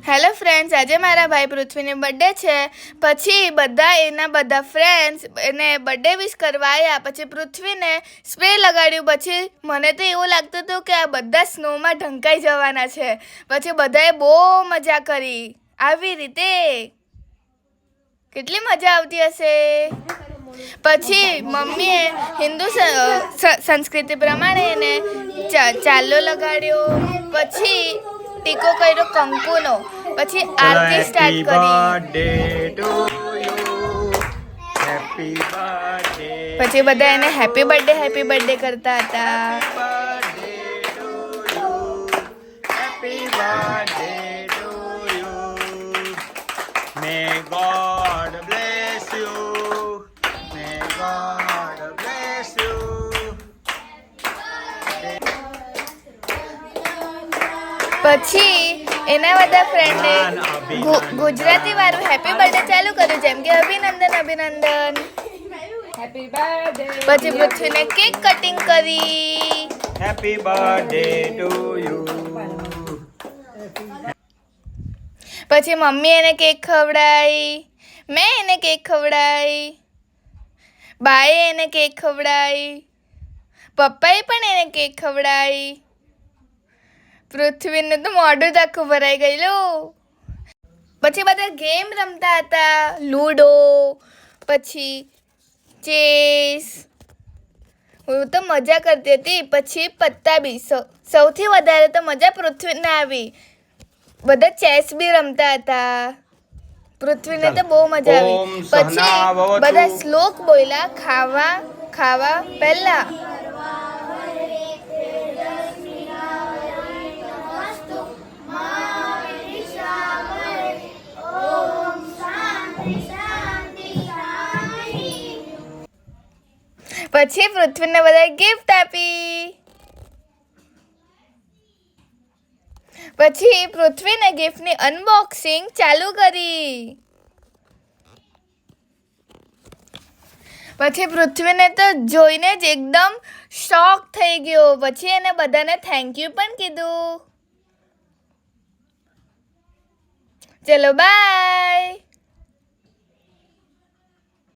Hello friends, આજે મારા ભાઈ પૃથ્વીનો બર્થડે છે. પછી એના બધા ફ્રેન્ડ્સ એને બર્થડે વિશ કરવા આવ્યા. પછી પૃથ્વીને સ્પ્રે લગાડ્યું. પછી મને તો એવું લાગતું હતું કે આ બધા સ્નોમાં ઢંકાઈ જવાના છે. પછી બધાએ બહુ મજા કરી. આવી રીતે કેટલી મજા આવતી હશે. પછી મમ્મીએ હિન્દુ સંસ્કૃતિ પ્રમાણે એને ચાલો લગાડ્યો. પછી ટીકો કર્યો કંકુનો. પછી આરતી સ્ટાર્ટ કરી. પછી બધા એને હેપી બર્થડે કરતા હતા. May God bless you. May God bless you. પછી એના બધા ફ્રેન્ડે ગુજરાતી વાળું હેપી બર્થડે ચાલુ કર્યું, જેમ કે અભિનંદન. Happy birthday. પછી પૃથ્વીને કેક કટિંગ કરી. Happy birthday to you. પછી મમ્મી એને કેક ખવડાવી. મેં એને કેક ખવડાવી. બાએ એને કેક ખવડાવી. પપ્પાએ પણ એને કેક ખવડાવી. પૃથ્વીનું તો મોઢું જ આખું ભરાઈ ગયેલું. પછી બધા ગેમ રમતા હતા, લૂડો, પછી ચેસ. હું તો મજા કરતી હતી. પછી પત્તા બી. સૌથી વધારે તો મજા પૃથ્વીને આવી. બધા ચેસ બી રમતા હતા. પૃથ્વીને તો બહુ મજા આવી. પછી બધા શ્લોક બોલ્યા ખાવા પહેલા. પછી પૃથ્વીને બધા ગિફ્ટ આપી. પછી પૃથ્વીને ગિફ્ટની અનબોક્સિંગ ચાલુ કરી. પછી પૃથ્વીને તો જોઈને જ એકદમ શોક થઈ ગયો. પછી એને બધાને થેન્ક યુ પણ કીધું. ચલો બાય.